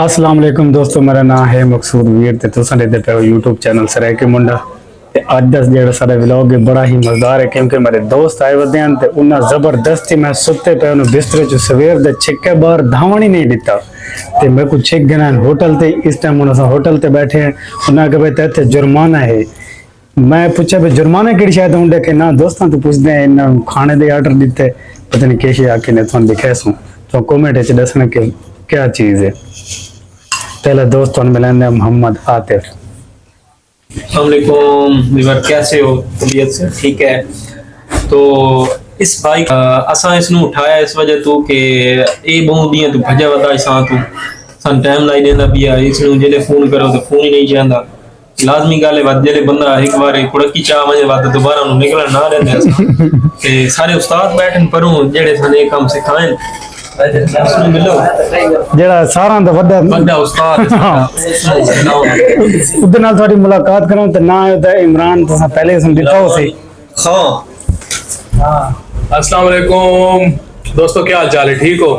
अस्सलाम वालेकुम दोस्तों, मेरा नाम है मकसूद वीर ते तुसां दे पे यूट्यूब चैनल सरायके मुंडा ते अज दस जेड़ा सारा व्लॉग है बड़ा ही मजेदार है क्योंकि मेरे दोस्त आए वदे हैं ते उन्हें जबरदस्ती मैं सुते पे उन्हें बिस्तरे च सवेर दे छिक्के बाहर धावण ही नहीं दिता ते मेरे को छिक गए होटल ते। इस टाइम उन्हें होटल ते बैठे हैं, उन्हें कहा भाई ते जुर्माना है। मैं पूछा भाई जुर्माना कि शायद उन्हें के ना दोस्तों तो पूछते हैं इन्हें खाने दे ऑर्डर दिते पता नहीं कैसे आके ने थोन दिखाए सू तो कमेंट च दसना कि क्या चीज़ है। पहले दोस्त मिलेंगे मोहम्मद आतिफ। अस्सलामुअलैकुम, कैसे हो? तबीयत से ठीक है? तो इस भाई असा इसनु उठाया इस वजह तो कि ए बहुत दियां तू भजा वदा इसा तू सन टाइम लाई देना पिया इसनु जेले फोन करो तो फोन ही नहीं जांदा। लाजमी गल है वद जेले बंदा एक बार कुड़की चाह वजे वद दोबारा नु निकलना ना देंदे असा ते सारे उस्ताद बैठन परों जेड़े सने काम सिखाएं जेड़ा सारा दा वड्डा उस्ताद उदे नाल थोड़ी मुलाकात करां ते ना है इमरान तुसा पहले सुन दिता हो सी। अस्सलाम वालेकुम दोस्तों, क्या हाल चाल है? ठीक हो?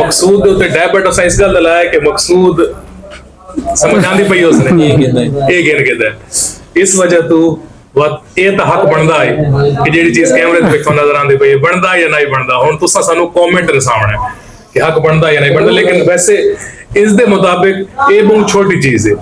मकसूद उत्ते डेबिट असा इस गल लाया कि मकसूद समझ आंदी पई उसने ये गिन के इस वजह तो वत ये तो हक बनता है कि जेडी चीज कैमरे ते देखो नजर आंदी पई बनदा या नहीं बनदा। हुन तुसा सानू कमेंट रसावना है कि हक बनदा या नहीं बनदा, लेकिन वैसे इस दे मुताबिक ये बहुत छोटी चीज है,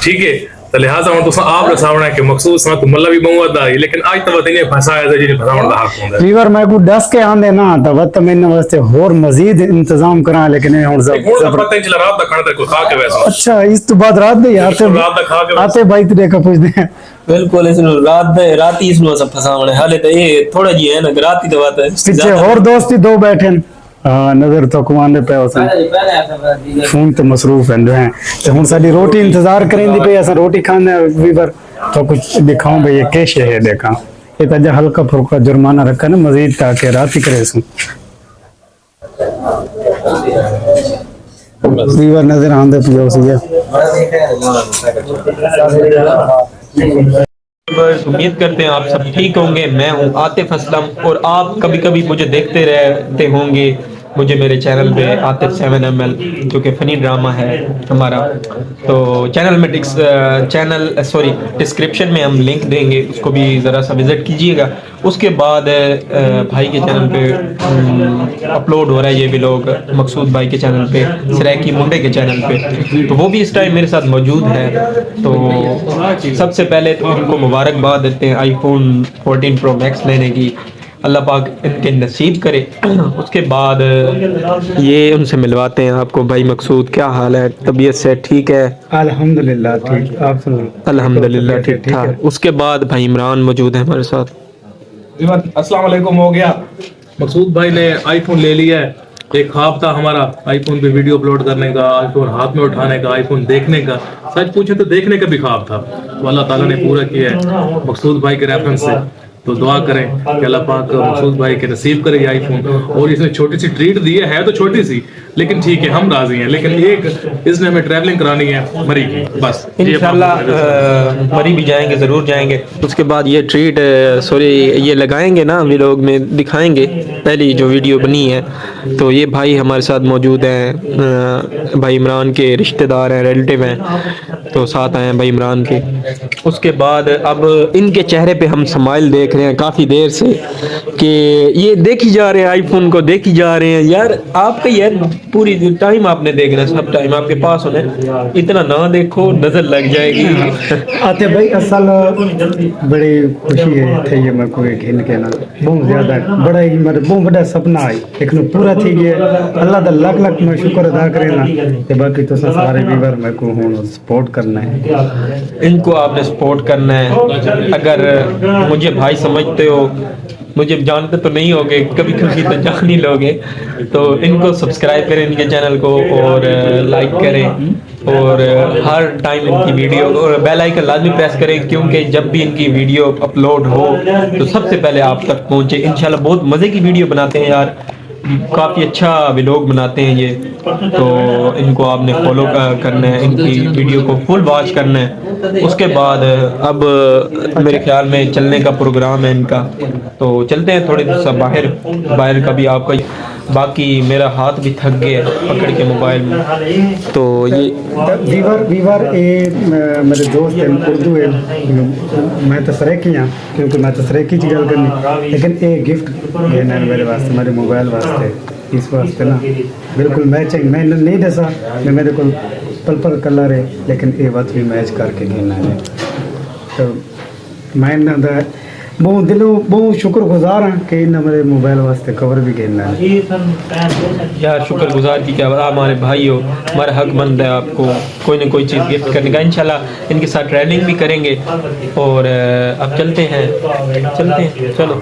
ठीक है? तो लिहाजा हम तुसा आप रसावना है कि मकसूद सा तो मतलब भी बहुत है, लेकिन आज तक इन्हें फसाया था जिन्हें फसावण दा हक होंदा है। वीवर मैं को दस के आंदे ना तो वत मैंने वास्ते और मजीद इंतजाम करा, लेकिन हुन पता नहीं चला रात दा खाना ते कोई खा के वैसा। अच्छा इस तो बाद रात दे यार रात दा खा के आते भाई तेरे का पूछदे हैं बिल्कुल इसनु रात ही इसनु सब फसावणे हाले तो ये थोड़ा जी है ना रात ही तो बात है पीछे और दोस्त ही दो बैठे हैं। हाँ नजर तो कमांदे पे उसे फोन ते मसरूफ हैं ते हुन साडी रोटी इंतजार करेंदी पे असा रोटी खाने वीवर तो कुछ दिखाऊं भाई ये कैसे है देखा ये तो हल्का फुल्का जुर्माना रखा ना मजीद ताकि रात ही करे सू वीवर नजर आंदे पे उसे उम्मीद करते हैं आप सब ठीक होंगे। मैं हूं आतिफ असलम और आप कभी कभी मुझे देखते रहते होंगे मुझे मेरे चैनल पे आतिफ 7ml जो कि फनी ड्रामा है हमारा। तो चैनल में डिस्क्रिप्शन में हम लिंक देंगे, उसको भी ज़रा सा विज़िट कीजिएगा। उसके बाद भाई के चैनल पे अपलोड हो रहा है ये व्लॉग, मकसूद भाई के चैनल पे, सरायकी मुंडे के चैनल पे, तो वो भी इस टाइम मेरे साथ मौजूद है। तो सबसे पहले तो उनको मुबारकबाद देते हैं iPhone 14 Pro Max लेने की, अल्लाह पाक इनके नसीब करे। उसके बाद ये उनसे मिलवाते हैं आपको। भाई मकसूद क्या हाल है? तबीयत से ठीक है? अल्हम्दुलिल्लाह ठीक, आप सुनो? अल्हम्दुलिल्लाह ठीक ठाक। उसके बाद भाई इमरान मौजूद है हमारे साथ। अस्सलाम वालेकुम हो गया। मकसूद भाई ने आईफोन ले लिया है। एक ख्वाब था हमारा आईफोन पे वीडियो अपलोड करने का, आईफोन हाथ में उठाने का, आईफोन देखने का। सच पूछे तो देखने का भी ख्वाब था, तो अल्लाह ताला ने पूरा किया है मकसूद भाई के रेफरेंस से। तो दुआ करें कि अल्लाह पाक मकसूद भाई के नसीब करे ये आईफोन। और इसने छोटी सी ट्रीट दी है तो छोटी सी, लेकिन ठीक है हम राजी हैं। लेकिन एक इसने हमें ट्रैवलिंग करानी है मरी की, बस इंशाल्लाह मरी भी जाएंगे, ज़रूर जाएंगे। उसके बाद ये ट्रीट ये लगाएंगे ना व्लॉग में दिखाएंगे, पहली जो वीडियो बनी है। तो ये भाई हमारे साथ मौजूद हैं, भाई इमरान के रिश्तेदार हैं, रिलेटिव हैं, तो साथ आए हैं भाई इमरान के। उसके बाद अब इनके चेहरे पे हम स्माइल देख रहे हैं काफ़ी देर से कि ये देखी जा रहे हैं, आईफोन को देखी जा रहे हैं। यार आपका यार पूरी टाइम आपने देखना, सब टाइम आपके पास होने, इतना ना देखो नजर लग जाएगी। आते भाई असल बड़ी खुशी है थे ये मेरे को खेल के ना बहुत ज्यादा बड़ा ही मतलब बहुत बड़ा सपना है लेकिन पूरा थी गया। अल्लाह दा लाख लाख मैं शुक्र अदा करे ना ते बाकी तो सारे व्यूअर मेरे को हुन सपोर्ट करना है, इनको आपने सपोर्ट करना है। अगर मुझे भाई समझते हो, मुझे जानते तो नहीं होगे, कभी कभी तो जान ही लोगे, तो इनको सब्सक्राइब करें इनके चैनल को और लाइक करें और हर टाइम इनकी वीडियो और बेल आइकन लाजमी प्रेस करें, क्योंकि जब भी इनकी वीडियो अपलोड हो तो सबसे पहले आप तक पहुंचे। इंशाल्लाह बहुत मज़े की वीडियो बनाते हैं यार, काफ़ी अच्छा व्लॉग बनाते हैं ये, तो इनको आपने फॉलो करना है, इनकी वीडियो को फुल वॉच करना है। उसके बाद अब मेरे ख्याल में चलने का प्रोग्राम है इनका, तो चलते हैं थोड़ी सा बाहर का भी आपका باقی میرا ہاتھ بھی تھک گیا پکڑ کے موبائل میں. تو یہ ویور میرے دوست ہیں اردو ہے میں تو سریکی ہاں کیونکہ میں تو سریکی چ گل کرنی لیکن یہ گفٹ دینا ہے میرے واسطے میرے موبائل واسطے اس واسطے نا بالکل میچنگ میں نہیں دسا میں میرے کو پل کلر ہے لیکن یہ وقت بھی میچ کر کے دینا ہے. تو میں بہت دلوں بہت شکر گزار ہوں کہ انہیں میرے موبائل واسطے کور بھی دینا ہے. یار شکر گزار کی کیا آپ ہمارے بھائی ہو ہمارا حق بنتا ہے آپ کو کوئی نہ کوئی چیز گفٹ کرنے کا. انشاءاللہ ان کے ساتھ ٹریولنگ بھی کریں گے اور اب چلتے ہیں چلو.